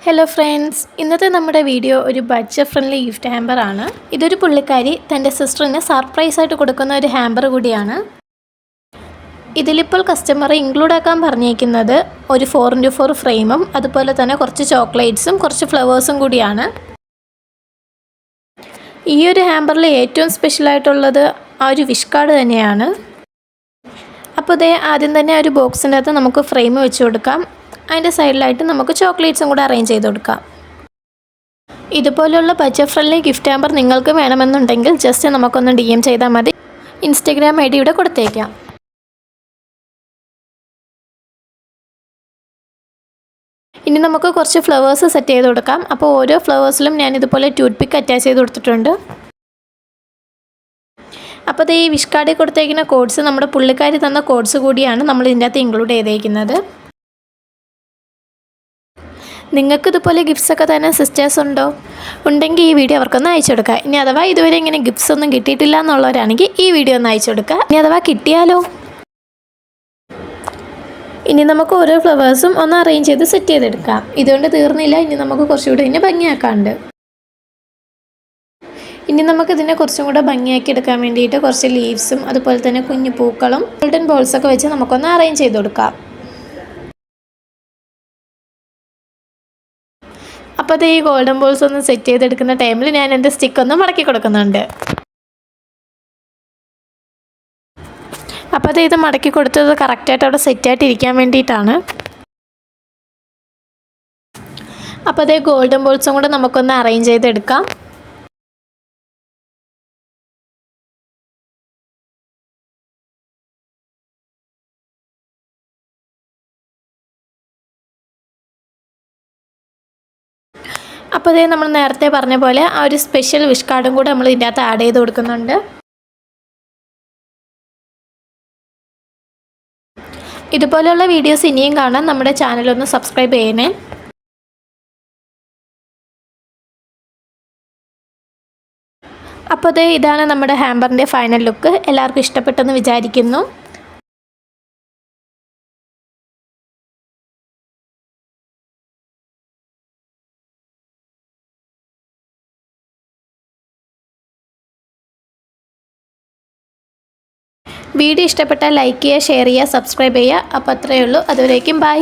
Hello friends, ഇന്നത്തെ നമ്മുടെ video ഒരു ബഡ്ജറ്റ് ഫ്രണ്ട്ലി ഗിഫ്റ്റ് ഹാമ്പർ ആണ്. ഇതൊരു പുള്ളിക്കാരി തൻ്റെ സിസ്റ്ററിന് സർപ്രൈസ് ആയിട്ട് കൊടുക്കുന്ന ഒരു ഹാമ്പർ കൂടിയാണ്. ഇതിലിപ്പോൾ കസ്റ്റമർ ഇൻക്ലൂഡ് ആക്കാൻ പറഞ്ഞിരിക്കുന്നത് ഒരു 4x4 ഫ്രെയിമും അതുപോലെ തന്നെ കുറച്ച് ചോക്ലേറ്റ്സും കുറച്ച് ഫ്ലവേഴ്സും കൂടിയാണ്. ഈ ഒരു ഹാമ്പറിൽ ഏറ്റവും സ്പെഷ്യലായിട്ടുള്ളത് ആ ഒരു വിഷ് കാർഡ് തന്നെയാണ്. അപ്പോൾ ഇതേ ആദ്യം തന്നെ ഒരു ബോക്സിൻ്റെ അകത്ത് നമുക്ക് ഫ്രെയിം വെച്ച് കൊടുക്കാം. അതിൻ്റെ സൈഡിലായിട്ട് നമുക്ക് ചോക്ലേറ്റ്സും കൂടെ അറേഞ്ച് ചെയ്ത് കൊടുക്കാം. ഇതുപോലുള്ള ബഡ്ജറ്റ് ഫ്രണ്ട്ലി ഗിഫ്റ്റ് ഹാമ്പർ നിങ്ങൾക്ക് വേണമെന്നുണ്ടെങ്കിൽ ജസ്റ്റ് നമുക്കൊന്ന് DM ചെയ്താൽ മതി. ഇൻസ്റ്റഗ്രാം ID ഇവിടെ കൊടുത്തേക്കാം. ഇനി നമുക്ക് കുറച്ച് ഫ്ലവേഴ്സ് സെറ്റ് ചെയ്ത് കൊടുക്കാം. അപ്പോൾ ഓരോ ഫ്ലവേഴ്സിലും ഞാൻ ഇതുപോലെ ടൂത്ത് പിക്ക് അറ്റാച്ച് ചെയ്ത് കൊടുത്തിട്ടുണ്ട്. അപ്പോൾ ഈ വിഷ് കാർഡിൽ കൊടുത്തേക്കുന്ന കോഡ്സ് നമ്മുടെ പുള്ളിക്കാരി തന്ന കോഡ്സ് കൂടിയാണ് നമ്മൾ ഇതിൻ്റെ അകത്ത് ഇൻക്ലൂഡ് ചെയ്തേക്കുന്നത്. നിങ്ങൾക്ക് ഇതുപോലെ ഗിഫ്റ്റ്സ് ഒക്കെ തന്നെ സിസ്റ്റേഴ്സ് ഉണ്ടെങ്കിൽ ഈ വീഡിയോ അവർക്കൊന്ന് അയച്ചു കൊടുക്കുക. ഇനി അഥവാ ഇതുവരെ ഇങ്ങനെ ഗിഫ്റ്റ്സ് ഒന്നും കിട്ടിയിട്ടില്ല എന്നുള്ളവരാണെങ്കിൽ ഈ വീഡിയോ ഒന്ന് അയച്ചു കൊടുക്കുക. ഇനി അഥവാ കിട്ടിയാലോ. ഇനി നമുക്ക് ഓരോ ഫ്ലവേഴ്സും ഒന്ന് അറേഞ്ച് ചെയ്ത് സെറ്റ് ചെയ്തെടുക്കാം. ഇതുകൊണ്ട് തീർന്നില്ല, ഇനി നമുക്ക് കുറച്ചുകൂടി ഇതിനെ ഭംഗിയാക്കാണ്ട്. ഇനി നമുക്ക് ഇതിനെ കുറച്ചും കൂടെ ഭംഗിയാക്കി എടുക്കാൻ വേണ്ടിയിട്ട് കുറച്ച് ലീവ്സും അതുപോലെ തന്നെ കുഞ്ഞു പൂക്കളും ഗോൾഡൻ ബോൾസൊക്കെ വെച്ച് നമുക്കൊന്ന് അറേഞ്ച് ചെയ്ത് കൊടുക്കാം. അപ്പോൾ അത് ഈ ഗോൾഡൻ ബോൾസ് ഒന്ന് സെറ്റ് ചെയ്തെടുക്കുന്ന ടൈമിൽ ഞാൻ എൻ്റെ സ്റ്റിക്ക് മടക്കി കൊടുക്കുന്നുണ്ട്. അപ്പോൾ ഇത് മടക്കി കൊടുത്തത് കറക്റ്റായിട്ട് അവിടെ സെറ്റായിട്ട് ഇരിക്കാൻ വേണ്ടിയിട്ടാണ്. അപ്പോൾ അതേ ഗോൾഡൻ ബോൾസും കൂടെ നമുക്കൊന്ന് അറേഞ്ച് ചെയ്തെടുക്കാം. അപ്പോൾ അതേ നമ്മൾ നേരത്തെ പറഞ്ഞ പോലെ ആ ഒരു സ്പെഷ്യൽ വിഷ് കാർഡും കൂടെ നമ്മൾ ഇതിൻ്റെ അകത്ത് ആഡ് ചെയ്ത് കൊടുക്കുന്നുണ്ട്. ഇതുപോലെയുള്ള വീഡിയോസ് ഇനിയും കാണാൻ നമ്മുടെ ചാനലൊന്ന് സബ്സ്ക്രൈബ് ചെയ്യണേ. അപ്പോൾ അതേ ഇതാണ് നമ്മുടെ ഹാമ്പറിൻ്റെ ഫൈനൽ ലുക്ക്. എല്ലാവർക്കും ഇഷ്ടപ്പെട്ടെന്ന് വിചാരിക്കുന്നു. വീഡിയോ ഇഷ്ടപ്പെട്ടാൽ ലൈക്ക് ചെയ്യുക, ഷെയർ ചെയ്യുക, സബ്സ്ക്രൈബ് ചെയ്യുക. അപ്പോൾ അത്രയേ ഉള്ളൂ. അതുവരേക്കും ബൈ.